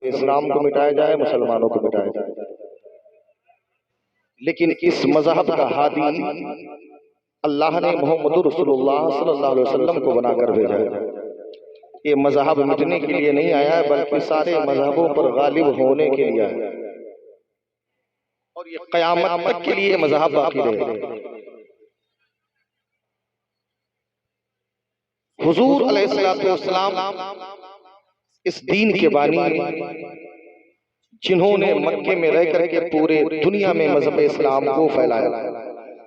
इस्लाम को मिटाया जाए, मुसलमानों को मिटाया जाए। लेकिन इस मजहब का हादी अल्लाह ने मोहम्मद रसूलुल्लाह सल्लल्लाहु अलैहि वसल्लम को बनाकर भेजा है। ये मजहब मिटने के लिए नहीं आया है, बल्कि सारे मजहबों पर गालिब होने के लिए आया है और ये कयामत तक के लिए मजहब बाकी रहेगा। हुजूर अलैहिस्सलातु वस्सलाम इस दीन के बानी, जिन्होंने मक्के में रह करके पूरे दुनिया में मजहब इस्लाम को फैलाया।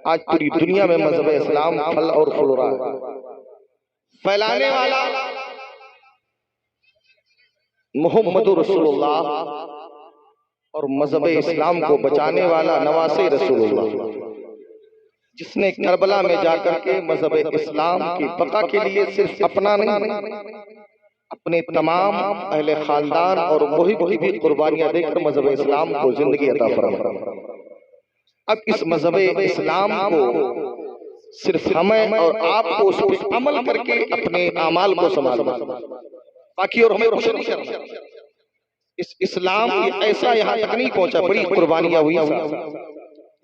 आज पूरी दुनिया में मजहब इस्लाम फल और फूल रहा है। फैलाने वाला मोहम्मद रसूलुल्लाह और मजहब इस्लाम को बचाने वाला नवासे रसूलुल्लाह, जिसने करबला में जाकर के मजहब इस्लाम की बका के लिए सिर्फ अपना नहीं, अपने तमाम अहले खानदान और मुहिब की भी कुर्बानियां देकर मजहब इस्लाम को जिंदगी अता फरमाया। अब इस मजहब इस्लाम को सिर्फ हमें और आपको उस पर अमल करके अपने अमाल को संभालना, बाकी और हमें कुछ नहीं करना। इस इस्लाम ऐसा यहाँ तक नहीं पहुंचा, बड़ी कुर्बानियां हुई,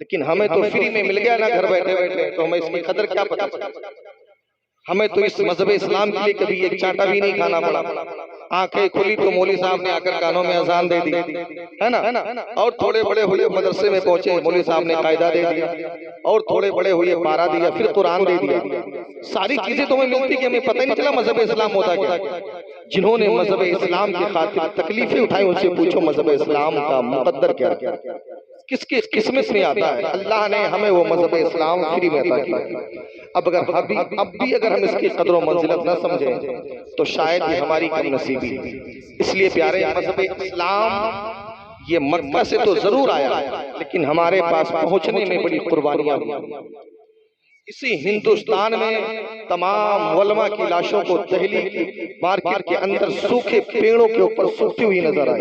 लेकिन हमें तो फ्री में मिल गया ना घर बैठे बैठे, तो हमें इसकी कदर क्या पता। हमें तो इस मजहब इस्लाम के लिए कभी एक चाटा भी नहीं खाना पड़ा। आंखें खुली तो मौली साहब ने आकर कानों में अजान दे दी, है ना, और थोड़े बड़े हुए मदरसे में पहुंचे, मौली साहब ने कायदा दे दिया, और थोड़े बड़े हुए पारा दिया, फिर कुरान दे दिया। सारी चीजें तो हमें मिलती कि हमें पता ही नहीं चला मजहब इस्लाम होता क्या। जिन्होंने मजहब इस्लाम की खातिर तकलीफें उठाई, उनसे पूछो मजहब इस्लाम का मुकद्दर क्या क्या, किसकी किस्मत में आता है। अल्लाह ने हमें वो मजहब इस्लाम फ्री में अता किया। अब भी अगर हम इसकी कदर व मंजिलत न समझें तो शायद ये हमारी कम नसीबी है। इसलिए प्यारे, मजहब इस्लाम ये मक्का से तो जरूर आया, लेकिन हमारे पास पहुंचने में बड़ी कुर्बानियां हुई। इसी हिंदुस्तान में तमाम उलमा की लाशों को दहली मार्केट के अंदर सूखे पेड़ों के ऊपर सूखती हुई नजर आई।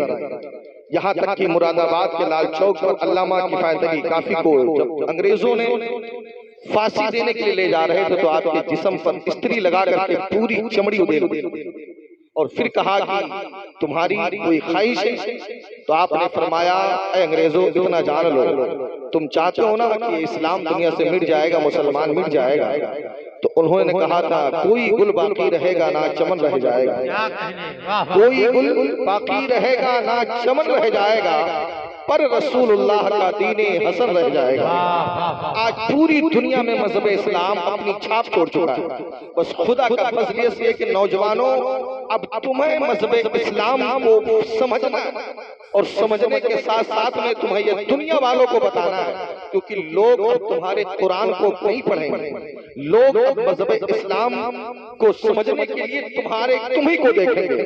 यहाँ तक कि मुरादाबाद के लाल चौक पर अल्लामा किफायती काफी को जब अंग्रेजों ने फांसी देने के लिए ले जा रहे थे, तो आपके जिस्म पर इस्त्री लगा करके पूरी चमड़ी उधेड़ दी और फिर कहा कि तुम्हारी कोई ख्वाहिश है। तो आपने फरमाया, ऐ अंग्रेजों, इतना जान लो, तुम चाहते हो ना कि इस्लाम दुनिया से मिट जाएगा, मुसलमान मिट जाएगा। तो उन्होंने कहा था, कोई गुल बाकी रहेगा ना चमन रह जाएगा, कोई गुल बाकी रहेगा ना चमन रह जाएगा, पर रसूलुल्लाह का दीने हसन रह जाएगा। आज पूरी दुनिया में मजहब इस्लाम अपनी छाप छोड़ चुका है। बस खुदा का फजल ये है कि नौजवानों, अब तुम्हें मजहब इस्लाम को समझना और समझने के साथ साथ में तुम्हें ये दुनिया वालों को बताना है, क्योंकि लोग अब तुम्हारे कुरान को नहीं पढ़ेंगे। लोग अब मजहब इस्लाम को समझने के लिए तुम्ही को देखेंगे।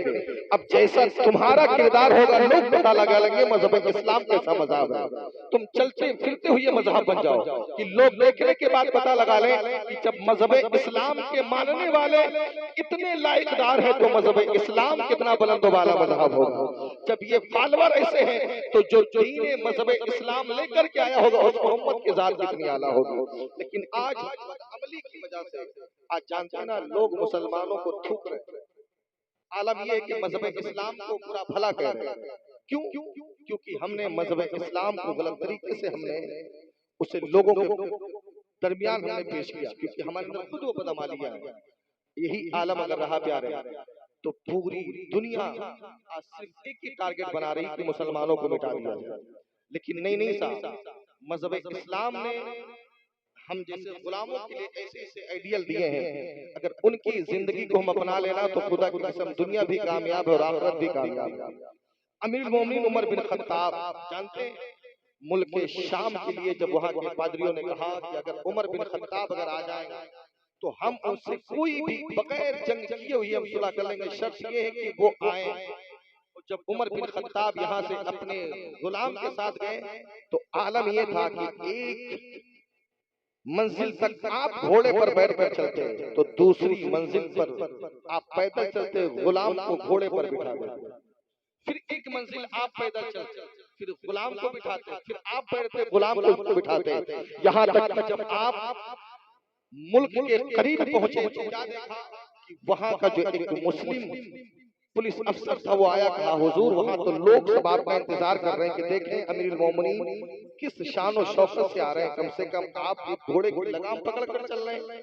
अब जैसा तुम्हारा किरदार होगा, लोग पता लगा लेंगे मजहब इस्लाम कैसा मजहब है। तुम चलते फिरते हुए मजहब बन जाओ कि लोग देखने के बाद पता लगा लें कि जब मजहब इस्लाम के मानने वाले इतने लायकदार है तो मजहब इस्लाम कितना बुलंद वाला मजहब होगा। जब ये फॉलोअर ऐसे हैं तो जो दीन मजहब इस्लाम लेकर के आया होगा उस मोहम्मद की जात कितनी आला होगी। लेकिन आज अमली की वजह से आज जानते हैं ना, लोग मुसलमानों को थूक रहे। आलम यह है कि मजहब इस्लाम को पूरा भला कह रहे हैं। क्यों? क्योंकि हमने मजहब इस्लाम को गलत तरीके से हमने उसे लोगों के दरमियान हमने पेश किया, क्योंकि हमारे अंदर खुद वो बदअमालियां हैं। यही आलम अगर रहा प्यारे तो पूरी दुनिया आज सिर्फ एक ही टारगेट बना रही कि मुसलमानों को मिटा दिया जाए। लेकिन नहीं साहब, मजहब इस्लाम ने हम जैसे गुलामों के लिए ऐसे ऐसे आइडियल दिए हैं, अगर उनकी जिंदगी को हम अपना लेना तो खुदा की कसम दुनिया भी कामयाब है और आखिरत भी कामयाब है। अमीर मोमिनीन उमर बिन खत्ताब जानते हैं, मुल्क शाम के लिए जब वहां के पादरियों ने कहा कि अगर उमर बिन खत्ताब अगर आ जाएंगे तो हम उनसे कोई भी बगैर जंग किए हुए हम सुलह कर लेंगे, शर्त ये है कि वो आए। जब उमर बिन खत्ताब यहाँ से अपने गुलाम के साथ गए तो आलम यह था कि एक मंजिल तक आप घोड़े पर बैठ कर चलते तो दूसरी मंजिल पर आप पैदल चलते, गुलाम को घोड़े पर बिठा देते। फिर एक मंजिल आप पैदल चलते, फिर गुलाम को बिठाते, फिर आप बैठते, गुलाम को बिठाते, यहाँ तक जब आप मुल्क के करीब पहुंचे तो क्या देखा कि वहां का जो एक मुस्लिम पुलिस अफसर था, वो आया, कहा हुजूर वहां तो लोग सब आपका इंतजार कर रहे हैं कि देखें अमीरुल मोमिनीन किस शान और शौकत से आ रहे हैं, कम से कम आप ये घोड़े की लगाम पकड़ कर चल रहे हैं।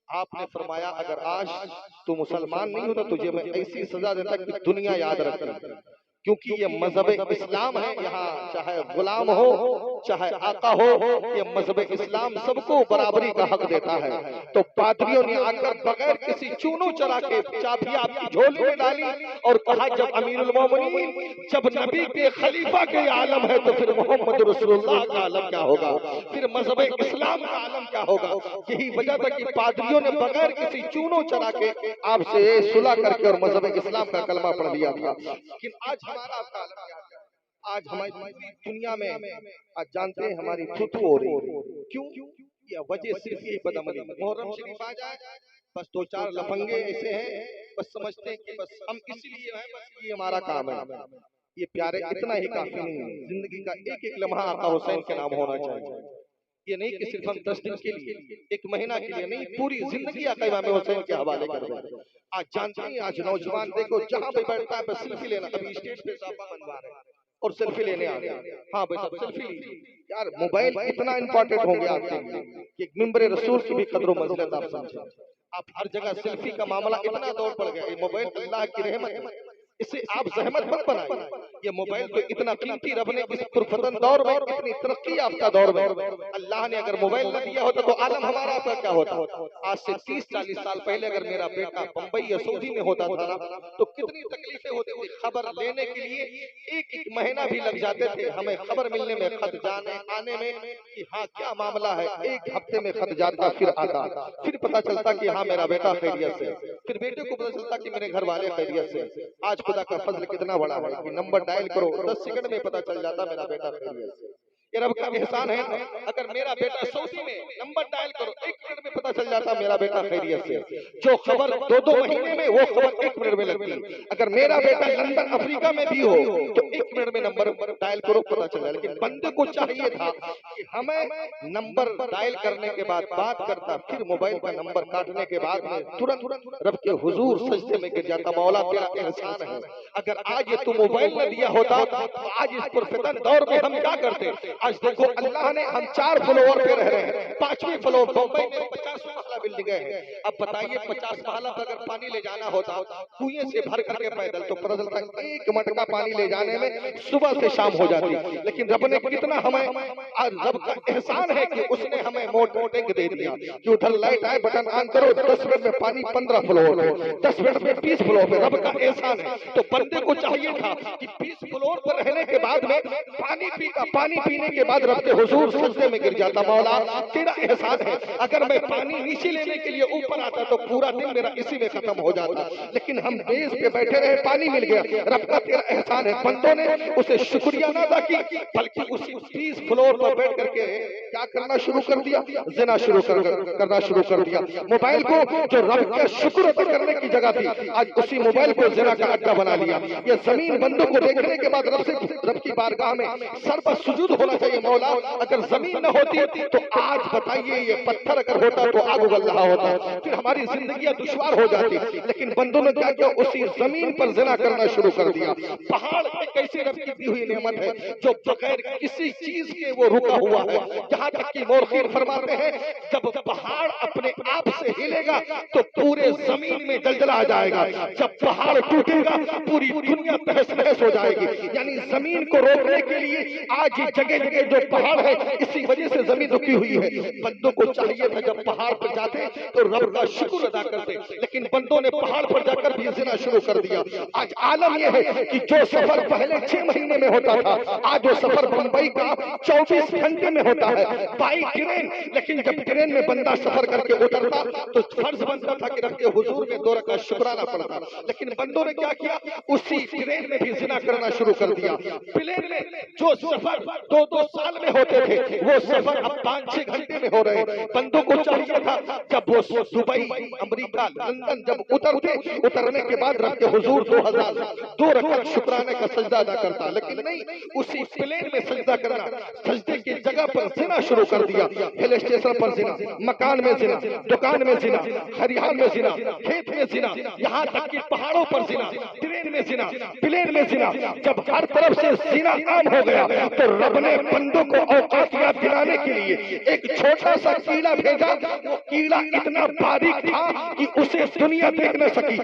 आपने फरमाया अगर आज तू मुसलमान नहीं होता तुझे मैं ऐसी सजा देता कि दुनिया याद रखती, क्योंकि ये मजहब इस्लाम है, यहाँ चाहे गुलाम हो चाहे आका हो, ये मजहब इस्लाम सबको बराबरी का हक देता है। तो पादरियों ने आकर बगैर किसी चूनो चरा के चाबी आपकी झोली में डाली और कहा जब अमीरुल मोमिनीन, जब नबी के खलीफा के आलम है तो फिर मोहम्मद रसूलुल्लाह का आलम क्या होगा, फिर मजहब इस्लाम का आलम क्या होगा। यही वजह था कि पादरियों ने बगैर किसी चूनो चरा के आपसे सुलह करके और मजहब इस्लाम का कलमा पढ़ लिया था। लेकिन आज हमारा आपका आलम क्या है? आज हमारी दुनिया में आज जानते हैं हमारी थुथु हो रही है, क्यों? यह वजह सिर्फ ये बदअमली। मुहर्रम शरीफ आ जाए बस दो चार लफंगे ऐसे हैं, बस समझते हैं कि बस हम इसलिए हैं, बस ये हमारा काम है। ये प्यारे इतना ही काफी नहीं है, जिंदगी का एक एक लम्हा आका हुसैन के नाम होना चाहिए। ये नहीं कि सिर्फ हम 10 दिन के लिए, एक महीना के लिए नहीं, पूरी जिंदगी आका इमाम हुसैन के हवाले कर दें। आज जानते हैं आज नौजवान देखो जहां पे बैठता है बस सेल्फी लेना, अभी स्टेज पे साफा बनवा रहे हैं और सेल्फी लेने आ गए। हाँ भाई साहब सेल्फी लीजिए यार, मोबाइल इतना इंपॉर्टेंट हो गया आपके लिए कि मिंबर रसूल की भी कदर मंजिलत आप समझे। आप हर जगह सेल्फी का मामला इतना दौड़ पड़ गया, ये मोबाइल अल्लाह की रहमत है, इसे आप जहमत मत बनाए। ये मोबाइल तो इतना कीमती, रब ने इस पुरफतन दौर में, इतनी तरक्की याफ्ता दौर में अल्लाह ने अगर मोबाइल न दिया होता तो आलम हमारा आपका क्या होता। आज से 30-40 साल पहले अगर मेरा बेटा बंबई या सऊदी में होता था ना तो कितनी तकलीफें होती थी। खबर लेने के लिए एक एक महीना भी लग जाते थे, हमें खबर मिलने में, खत जाने आने में कि हाँ क्या मामला है। एक हफ्ते में खत जाता फिर आता, फिर पता चलता कि हाँ मेरा बेटा खैरियत से, फिर बेटे को पता चलता कि मेरे घर वाले खैरियत से। आज खुदा का फजल कितना बड़ा है कि नंबर डायल करो 10 सेकंड में पता चल जाता मेरा बेटा खैरियत से। ये रब का एहसान है। अगर मेरा बेटा सऊदी में, नंबर डायल करो 1 मिनट में पता चल जाता मेरा बेटा खैरियत से। जो खबर 2-2 महीने में वो खबर 1 मिनट में लगती। अगर मेरा बेटा लंदन अफ्रीका में भी हो तो 1 मिनट में नंबर डायल करो पता चल जाए। लेकिन बंदे को चाहिए था कि हमें नंबर डायल करने के बाद बात करता, फिर मोबाइल का नंबर काटने के बाद में तुरंत रब के हुजूर सजदे में गिर जाता, मौला तेरा एहसान है। अगर आज ये तू मोबाइल न दिया होता तो आज इस पुरफितन दौर में हम क्या करते। आज देखो अल्लाह ने, हम 4 फ्लोर पे रह रहे हैं, 5वीं फ्लोर बंबई में 50 महला बिल्डिंग है। अब बताइए 50 महला पर अगर पानी ले जाना होता कुएं से भर करके पैदल तो पता चलता एक मटका पानी ले जाने में सुबह से शाम हो जाती। लेकिन रब ने कितना हमें, आज रब का एहसान है कि उसने हमें मोटे दे दिया कि उधर लाइट आए बटन ऑन करो 10 मिनट में पानी 15 फ्लोर पे, 10 मिनट में 20 फ्लोर पे। रब का एहसान है। तो बंदे को चाहिए था कि 20 फ्लोर पर रहने के बाद में पानी पीने के बाद रब के हुजूर सजदे में गिर जाता, मौला तेरा एहसान है। अगर मैं पानी नीचे लेने के लिए ऊपर आता तो पूरा दिन मेरा इसी में खत्म हो जाता। लेकिन हम बेस पे बैठे रहे, पानी मिल गया, रब का तेरा एहसान है। बंदों ने उसे शुक्रिया ना अदा की बल्कि उसी 30 फ्लोर पर बैठ करके क्या करना शुरू कर दिया, ज़िना करना शुरू कर दिया। मोबाइल को जो रब का शुक्र अदा करने की जगह थी, आज उसी मोबाइल को ज़िना का अड्डा बना लिया। ये जमीन बंदों को देखने के बाद रब की बारगाह में सर पर सुजूद होना चाहिए। मौला अगर जमीन न होती तो आज बताइए ये पत्थर अगर होता तो आग उगल रहा होता, फिर हमारी जिंदगी दुश्वार हो जाती। लेकिन बंदों ने क्या किया, उसी जमीन पर ज़िना करना शुरू कर दिया। पहाड़ एक ऐसी रब की दी हुई नेमत है जो बगैर किसी चीज के वो रुका हुआ है। यहाँ तक कि मौरखीन फरमाते हैं जब पहाड़ अपने आप से हिलेगा तो पूरे जमीन में जलजला आ जाएगा, जब पहाड़ टूटेगा पूरी दुनिया तहस नहस हो जाएगी। यानी जमीन को रोकने के लिए आज जगह जगह जो पहाड़ है इसी वजह से जमीन रुकी हुई है। बंदों को चाहिए था जब पहाड़ पर जाते तो रब का शुक्र अदा करते, लेकिन बंदों ने पहाड़ पर जाकर भी ज़िना शुरू कर दिया। आज आलम यह है कि जो सफर पहले 6 महीने में होता था आज वो सफर मुंबई का 24 घंटे में होता है बाई ट्रेन। लेकिन जब ट्रेन में बंदा सफर करके उतरता तो फर्ज बनता था कि रब के हुजूर में 2 रकात शुक्राना पड़ता। लेकिन बंदों ने क्या किया, उसी ट्रेन में भी ज़िना करना शुरू कर दिया। प्लेन में जो सफर 2 2-2 साल में होते थे, वो सफर अब 5-6 घंटे में हो रहे हैं। बंदों को चाहिए था जब वो दुबई, अमेरिका, लंदन जब उतरते, उतरने के बाद रब के हुजूर 2 रकात शुक्राने का सजदा अदा करता, लेकिन नहीं, उसी प्लेन में सजदा करना, सजदे की जगह पर जिना शुरू कर दिया। हिल स्टेशन पर जिना, मकान में जिना, दुकान में जिना, खरिहान में जिना, खेत में जिना, यहाँ तक कि पहाड़ों पर जिना, ट्रेन में जिना, प्लेन में जिना। जब हर तरफ से जिना आम हो गया तो रब ने बंदों को औकातियात दिलाने के लिए एक छोटा सा कीड़ा भेजा। वो कीड़ा इतना बारीक था कि उसे दुनिया देख न सकी।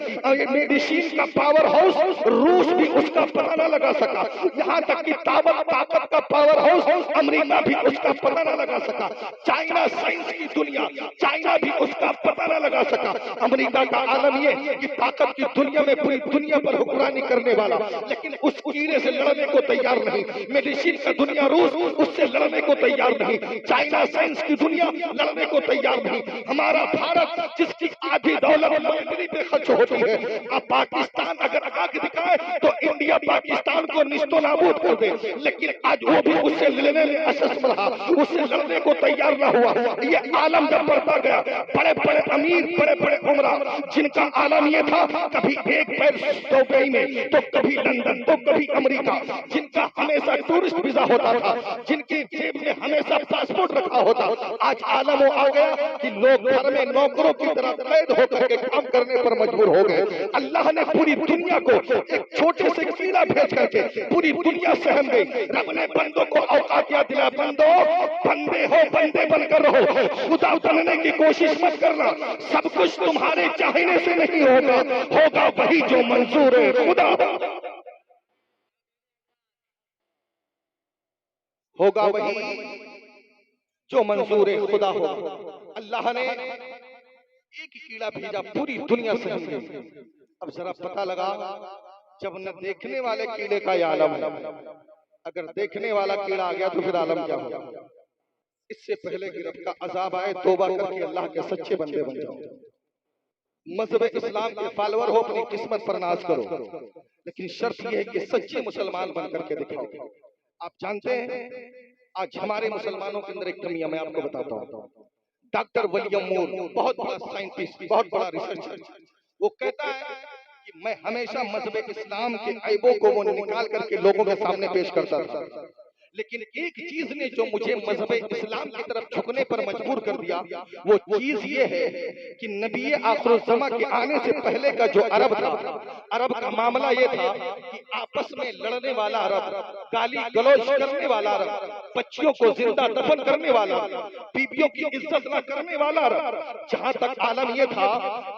मेडिसिन का पावर हाउस रूस भी उसका पता न लगा सका, यहाँ तक कि ताकत का पावर हाउस अमेरिका भी उसका पता न लगा सका। चाइना, साइंस की दुनिया, चाइना भी उसका पता न लगा सका। अमेरिका का आलम ये कि ताकत की दुनिया में पूरी दुनिया पर हुक्मरानी करने वाला, लेकिन उस कीड़े से लड़ने को तैयार नहीं। मेडिसिन का दुनिया रूस, उससे लड़ने को तैयार नहीं। चाइना, साइंस की दुनिया लड़ने को तैयार नहीं। हमारा भारत जिसकी आधी दौलत मिलिट्री पे खर्च होती है, अब पाकिस्तान अगर आगे दिखाए तो इंडिया पाकिस्तान को निस्तो नाबूद कर दे, लेकिन आज वो भी उससे लड़ने में असक्षम रहा, उससे लड़ने को तैयार ना हुआ। ये आलम जब बढ़ता गया, बड़े बड़े अमीर, बड़े बड़े उमरा, जिनका आलम ये था कभी एक पैर दुबई में तो कभी लंदन तो कभी अमेरिका, जिनका हमेशा टूरिस्ट वीजा होता था, जिनकी जेब में हमेशा पासपोर्ट रखा होता, आज आलम वो आ गया कि लोग घर में नौकरों की तरह कैद होकर के काम करने पर मजबूर हो गए। अल्लाह ने पूरी दुनिया को एक छोटे से कीड़ा भेज करके पूरी दुनिया सहम गई। रब ने बंदों को औकातियात दिला, बंदो बंदे हो, बंदे बनकर रहो, खुदा बनने की कोशिश मत करना। सब कुछ तुम्हारे चाहने से नहीं होगा, होगा वही जो मंजूर है खुदा, होगा वही जो मंजूर है खुदा होगा। अल्लाह ने एक कीड़ा भेजा, पूरी दुनिया से हम गई। अब जरा पता लगा, जब न देखने वाले कीड़े का ये आलम है, अगर देखने वाला कीड़ा आ गया तो फिर आलम क्या होगा। इससे पहले कि रब का अजाब आए, तौबा करके अल्लाह के सच्चे बंदे बन जाओ। मजहब इस्लाम के फॉलोअर हो, अपनी किस्मत पर नाज करो, लेकिन शर्त यह है कि सच्चे मुसलमान बन करके दिखाओ। आप जानते हैं आज हमारे मुसलमानों के अंदर एक कमी है, मैं आपको बताता हूँ। डॉक्टर विलियम मूर, बहुत बड़ा साइंटिस्ट, बहुत बड़ा रिसर्चर, वो कहता है कि मैं हमेशा मजहब इस्लाम के ऐबों को वो निकाल करके लोगों के सामने पेश करता था, लेकिन एक चीज ने जो मुझे मजहब इस्लाम की तरफ झुकने पर मजबूर कर दिया, वो चीज ये है कि नबी आखिरुज़्ज़मा के आने से पहले का जो अरब था, अरब का मामला ये था कि आपस में लड़ने वाला अरब, गाली गलौज करने वाला अरब, बच्चियों को जिंदा दफन करने वाला, बीबियों की इज्जत न करने वाला अरब। जहाँ तक आलम ये था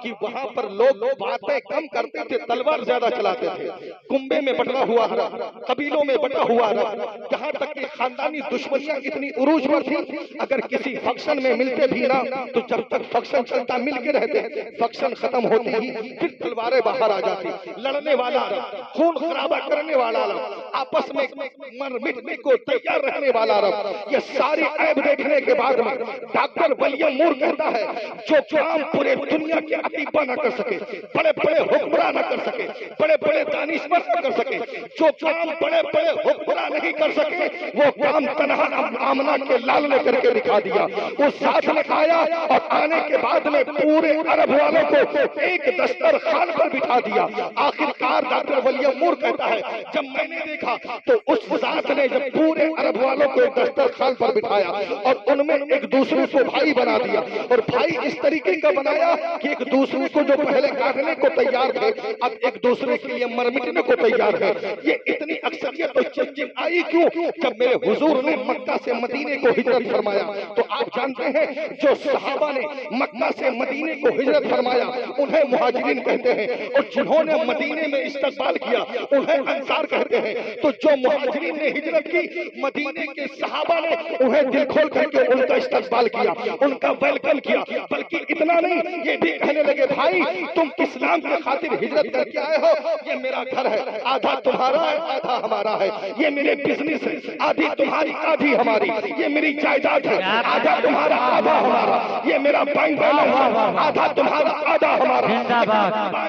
कि वहां पर लोग बातें कम करते थे, तलवार ज्यादा चलाते थे। कुंबे में बटा हुआ अरब, कबीलों में बटा हुआ अरब, यहाँ तक कि खानदानी दुश्मनियां इतनी उरूज पर थी, अगर किसी फंक्शन में मिलते भी ना तो जब तक फंक्शन चलता मिल के रहते, फंक्शन खत्म होते ही फिर तलवारें बाहर आ जाती। लड़ने वाला अरब, खून खराबा करने वाला अरब, आपस में मर मिटने को तैयार रहने वाला अरब। ये सारी ऐब देखने के बाद में डॉक्टर विलियम मूर कहता है, जो काम पूरे दुनिया के अतीबा न कर सके, बड़े बड़े हुक्मरान न कर सके, बड़े बड़े दानिशवर न कर सके, जो काम बड़े बड़े हुक्मरान नहीं कर सके, वो काम तनहा आमना के लाल ने करके दिखा दिया। वो साथ में आया और आने के बाद में पूरे अरब वालों को एक दस्तरखान पर बिठा दिया। आखिरकार डॉक्टर विलियम मूर कहता है, जब मैंने देखा तो उस जात ने जब पूरे अरब वालों को एक दस्तरखान पर बिठाया और उनमें एक दूसरे को भाई बना दिया, और भाई इस तरीके का बनाया कि एक दूसरे को जो पहले काटने को तैयार थे, अब एक दूसरे के लिए मर मिटने को तैयार है। ये इतनी अक्सरियत तो चमचम आई क्यों? जब मेरे हुजूर ने मक्का से मदीने को हिजरत फरमाया, तो आप जानते हैं जो सहाबा ने मक्का से मदीने को हिजरत फरमाया उन्हें मुहाजिरीन कहते हैं, और जिन्होंने मदीने में इस्तकबाल किया उन्हें अंसार कहते हैं। तो जो मुहाजिरीन ने हिजरत की, मदीने के सहाबा ने उन्हें दिल खोल करके उनका इस्तकबाल किया, उनका वेलकम किया। बल्कि इतना नहीं, ये भी कहने लगे, भाई तुम इस्लाम के खातिर हिजरत करके आए हो, ये मेरा घर है, आधा तुम्हारा है आधा हमारा है, ये मेरे बिजनेस है, आधी तुम्हारी आधी हमारी, ये मेरी जायदाद है, आधा तुम्हारा आधा हमारा, ये मेरा बैंक बैलेंस है, आधा तुम्हारा आधा हमारा।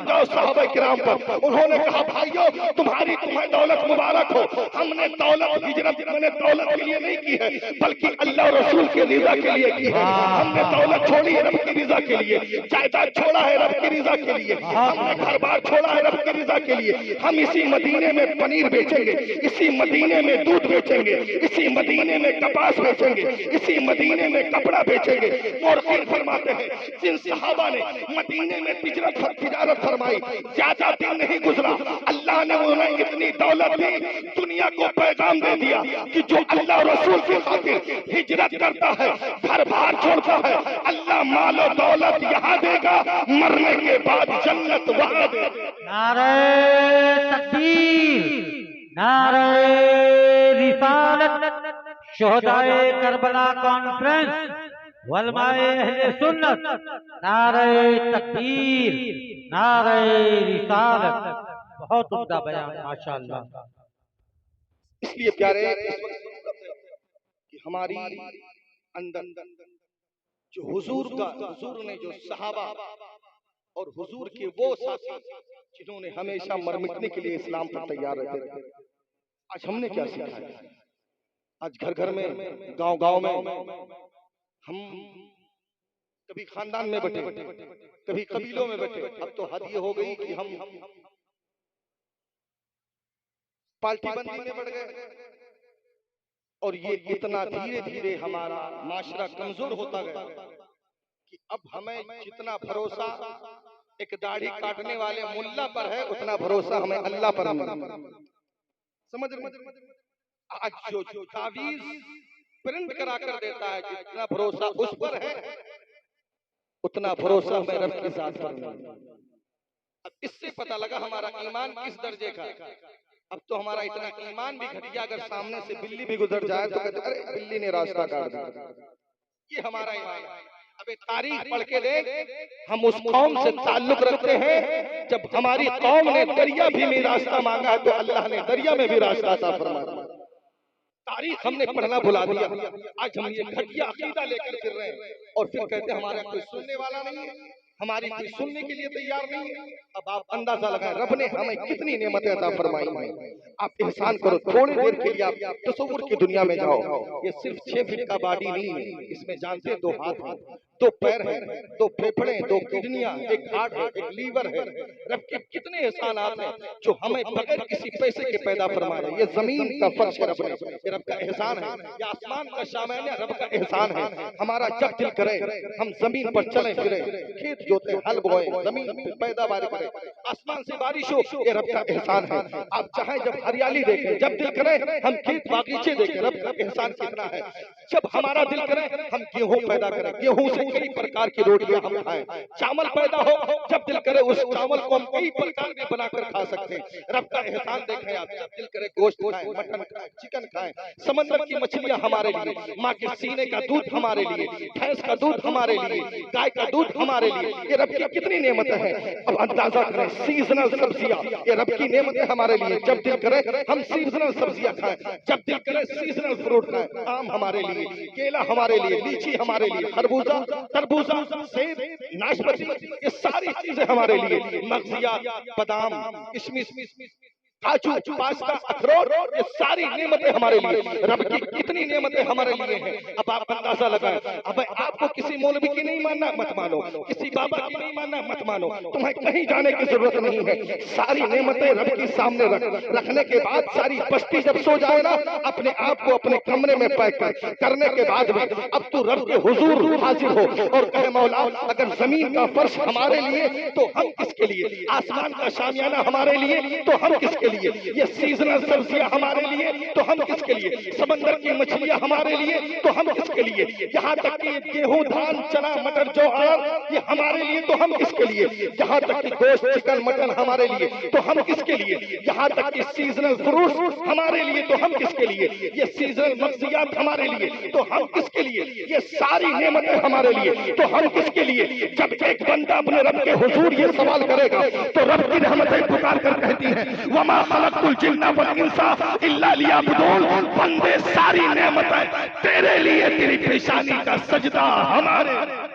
जाओ साहबा किराम पर, उन्होंने कहा भाइयों तुम्हारी तुम्हें दौलत मुबारक हो, हमने दौलत हिजरत मैंने दौलत के लिए नहीं की है बल्कि अल्लाह और रसूल के रिजा के लिए की है। हमने दौलत छोड़ी है रब की रिजा के लिए, जायदाद छोड़ा है रब की रिजा के लिए, हमने घर बार छोड़ा है रब की रिजा के लिए। हम इसी मदीने में पनीर बेचेंगे, इसी मदीने में दूध बेचेंगे, इसी मदीने में कपास बेचेंगे, इसी मदीने में कपड़ा बेचेंगे। और फिर फरमाते हैं जिन सहाबा ने मदीने में तिजारत फरमाई, ज्यादा दिन नहीं गुजरा अल्लाह ने उन्हें इतनी दौलत दी, दुनिया को पैगाम दे दिया कि जो अल्लाह और रसूल की खातिर हिजरत करता है, घर बार छोड़ता है, अल्लाह माल और दौलत यहाँ देगा, मरने के बाद जन्नत वहां देगा। नारे तकबीर, नारे रिसालत, शोहदाए करबला कॉन्फ्रेंस, वलमाए अहले सुन्नत, नारे तकबीर, नारे रिसालत। बहुत उम्दा बयान माशाअल्लाह। इसलिए प्यारे इस वक्त कि हमारी अंदर जो हुजूर ने जो सहाबा और हुजूर के वो साथी जिन्होंने हमेशा मर मिटने के लिए इस्लाम पर तैयार रहते थे, आज हमने क्या सीखा है? आज घर घर में, गांव गांव में हम कभी खानदान में बैठे, कभी कबीलों में बैठे। अब तो हद ये हो गई कि हम पार्टी बंदी में बढ़ गए और ये इतना धीरे धीरे हमारा माशरा कमजोर होता गया कि अब हमें जितना भरोसा एक दाढ़ी काटने वाले मुल्ला पर है, उतना भरोसा हमें अल्लाह पर नहीं। समझ रहे? आज जो तावीज प्रिंट करा कर देता है, जितना भरोसा उस पर है उतना भरोसा हमें रब की जात पर नहीं। अब इससे पता लगा हमारा ईमान किस दर्जे का है। अब तो हमारा इतना ईमान भी घट गया, अगर सामने से बिल्ली भी गुजर जाए तो कहते अरे बिल्ली ने रास्ता काट दिया। ये हमारा ईमान है। अबे तारीख पढ़ के देख, हम उस कौम से ताल्लुक रखते हैं जब हमारी कौम ने दरिया भी में रास्ता मांगा है तो अल्लाह ने दरिया में भी रास्ता अता फरमाया। तारीख हमने पढ़ना भुला दिया। आज हम ये घटिया अकीदा लेकर फिर रहे हैं और फिर कहते हैं हमारा कोई सुनने वाला नहीं है, हमारी कोई सुनने के लिए तैयार नहीं है। अब आप अंदाजा लगाएं रब ने हमें कितनी नेमतें अता फरमाई हैं। आप एहसान करो, थोड़ी देर के लिए आप तसव्वुर की दुनिया में जाओ। ये सिर्फ 6 फीट का बॉडी नहीं है, इसमें जानते 2 हाथ हैं, 2 पैर हैं, 2 फेफड़े, 2 किडनियां, 1 हार्ट है, 1 लीवर है। रब के कितने एहसानात हैं जो हमें बगैर किसी पैसे के पैदा फरमाए। ये जमीन का फर्श है रब ने, ये रब का एहसान है। ये आसमान का शामियाना रब का एहसान है। हमारा जब दिल करे हम जमीन पर चले फिरे, खेत जोते, हल बोए, जमीन पे पैदावार करें, आसमान से बारिश हो, ये रब का एहसान है। आप चाहे जब हरियाली देखें, जब दिल करे हम खेत बागीचे देखें, रब का एहसान कितना है। जब हमारा दिल करे हम गेहूं पैदा करें, गेहूं से कई प्रकार की रोटियां हम खाएं, चावल पैदा हो, जब दिल करे उस चावल को हम कई प्रकार के बनाकर खा सकते हैं। रब का एहसान देखें आप, जब दिल करे गोश्त खाएं, मटन खाएं, चिकन खाएं, समंदर की मछलियां हमारे लिए, माँ के सीने का दूध हमारे लिए, भैंस का दूध हमारे लिए, गाय का दूध हमारे लिए। ये रब की कितनी नेमतें हैं। अब अंदाजा करें, सीजनल सब्जियां, ये रब की नेमतें हमारे लिए। जब दिल करे हम सीजनल सब्जियां खाएं, जब दिल करे सीजनल फ्रूट खाएं। आम हमारे लिए, केला हमारे लिए, लीची हमारे लिए, खरबूजा, तरबूजा, सेब, नाशपाती, ये सारी चीजें हमारे लिए। मगजियात, बादाम, किशमिश, काजू, पास्ता, अखरोट, ये सारी नेमतें हमारे लिए। रब की कितनी नेमतें हमारे लिए हैं। अब आप अंदाजा लगाएं। अब आपको किसी मौलवी की नहीं मानना, मत मानो, किसी बाबा की नहीं मानना, मत मानो, तुम्हें कहीं जाने की जरूरत नहीं है। सारी नेमतें रब के सामने रखने के बाद सारी बस्ती जब सो जाए ना, अपने आप को अपने कमरे में पैक करने के बाद में अब तू रब के हुजूर हाजिर हो और कहे मौला अगर जमीन का फर्श हमारे लिए तो हम किसके लिए, आसमान का शामियाना हमारे लिए तो हम किसके लिए, ये सीजनल सब्जियां हमारे लिए तो हम किसके लिए, समंदर की मछलियां हमारे लिए तो हम किसके लिए, यहाँ तक कि गेहूं, धान, चना, मटर, ज्वार, ये हमारे लिए तो हम किसके लिए, यहाँ तक कि गोश्त, चिकन, मटन हमारे लिए तो हम किसके लिए, यहाँ तक कि सीजनल फ्रूट्स हमारे लिए तो हम किसके लिए, ये सीजनल मगजियात हमारे लिए तो हम किसके लिए, ये सारी नेमतें हमारे लिए तो हम किसके लिए। जब एक बंदा अपने रब के हुजूर ये सवाल करेगा तो रब की रहमतें पुकार कर कहती हैं वमा खलक़तुल जिन्ना वल इंसा इल्ला लियअबुदून। बंदे सारी नेमतें तेरे लिए, तेरी पेशानी का सजदा हमारे।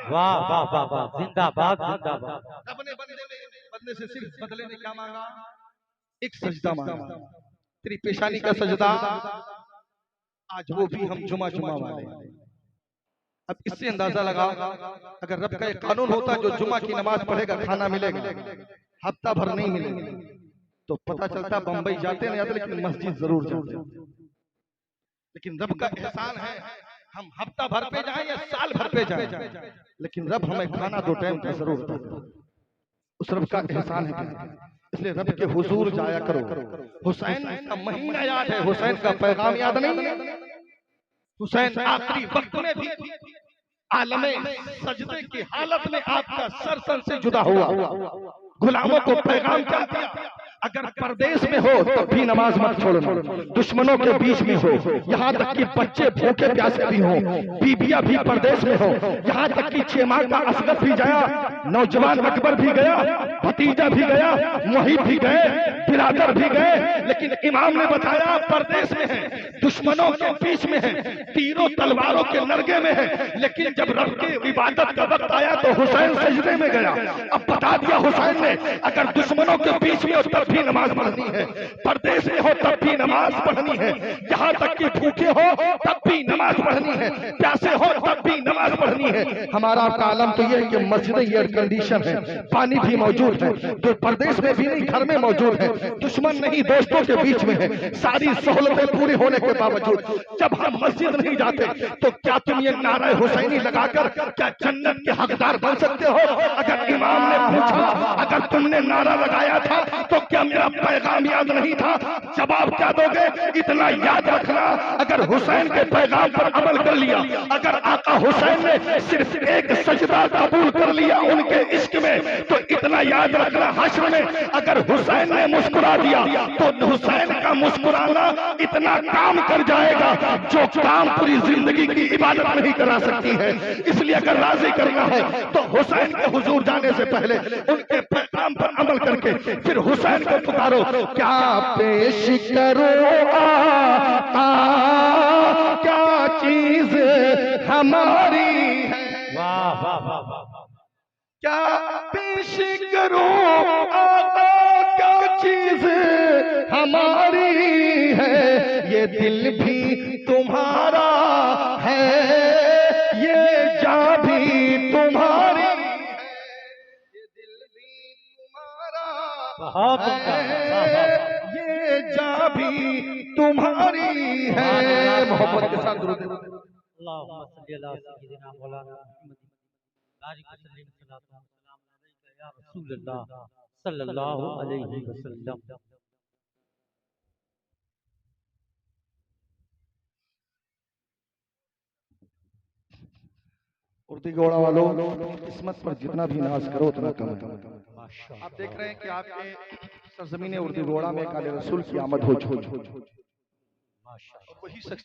वाह वाह वाह वाह, जिंदाबाद जिंदाबाद। रब ने बंदे से सिर्फ बदले ने क्या मांगा? एक सजदा मांगा, तेरी पेशानी का सजदा। आज वो भी हम जुमा वाले। अब इससे अंदाजा लगाओ, अगर रब का एक कानून होता जो जुमा की नमाज पढ़ेगा खाना मिलेगा, हफ्ता भर नहीं मिलेगा, तो पता चलता बंबई जाते नहीं आते, लेकिन मस्जिद जरूर जाते। लेकिन रब का एहसान है, हम हफ्ता भर पे जाएं या साल भर पे जाएं, लेकिन रब हमें खाना 2 टाइम का जरूर देता है। उस रब का एहसान है, इसलिए रब के हुजूर जाया करो। हुसैन का महीना याद है, हुसैन का पैगाम याद नहीं है। हुसैन आखिरी वक्त में भी आलमे सजदे की हालत में आपका सर से जुदा हुआ। गुलामों को पैगाम क्या दिया? अगर परदेश में हो तो भी नमाज मत छोड़ना, दुश्मनों के बीच में हो, यहाँ तक कि बच्चे भूखे प्यासे भी हो, बीबिया भी परदेश में हो, यहाँ तक कि 6 माह का असगर भी गया, नौजवान अकबर भी गया, भतीजा भी गया, मुहिब भी गए, बिरादर भी गए, लेकिन इमाम ने बताया परदेश में है, दुश्मनों के बीच में है, तीरों तलवारों के नरगे में है, लेकिन जब रब की इबादत का वक्त आया तो हुसैन सजदे में गया। अब बता दिया हुसैन ने, अगर दुश्मनों के बीच में हो तब भी नमाज पढ़नी है, परदेश में हो तब भी नमाज पढ़नी है, यहाँ तक कि भूखे हो तब भी नमाज पढ़नी है, प्यासे हो तब भी नमाज पढ़नी है। हमारा आपका आलम तो ये है कि मस्जिदें एयर कंडीशन है, पानी भी मौजूद है, जो परदेश में भी नहीं घर में मौजूद है, दुश्मन नहीं दोस्तों के बीच में है, सारी सहूलतें पूरी होने के बावजूद जब हम मस्जिद नहीं जाते तो क्या तुम ये नारा हुसैनी लगाकर क्या जन्नत के हकदार बन सकते हो? अगर इमाम ने पूछा, अगर तुमने नारा लगाया था तो क्या मेरा पैगाम याद नहीं था? जवाब क्या दोगे? इतना याद रखना, अगर हुसैन के पैगाम पर अमल कर लिया, अगर आका हुसैन ने सिर्फ एक सजदा कबूल कर लिया उनके इश्क में, तो इतना याद रखना, हश्र में अगर हुसैन ने मुस्कुरा दिया तो हुसैन का मुस्कुराना इतना काम कर जाएगा जो काम पूरी जिंदगी की इबादत नहीं करा सकती है। इसलिए अगर राजी करना है तो हुसैन के हुजूर जाने से पहले उनके पैगाम पर अमल करके फिर हुसैन को पुकारो। क्या पेश करो आका, क्या चीज हमारी है। वाह वाह वाह वाह, क्या पेश करो आका, क्या चीज हमारी है। ये दिल भी तुम्हारा है, ये जान भी तुम्हारी है, ये दिल भी तुम्हारा बहुत है, ये जान भी तुम्हारी है। मोहब्बत के साथ दुरूद। अल्लाहुम्मा सल्ली अला सय्यिदिना मौलाना मुहम्मद बारिक वसल्लम सल्लल्लाहु अलैहि या रसूलल्लाह सल्लल्लाहु अलैहि वसल्लम। उर्दी घोड़ा वालों, किस्मत पर जितना भी नाज करो उतना कम है। माशाअल्लाह, आप देख रहे हैं कि आपके सरजमीन उर्दी घोड़ा में काले रसूल की आमद हो चुकी है। माशाअल्लाह। वही शख्स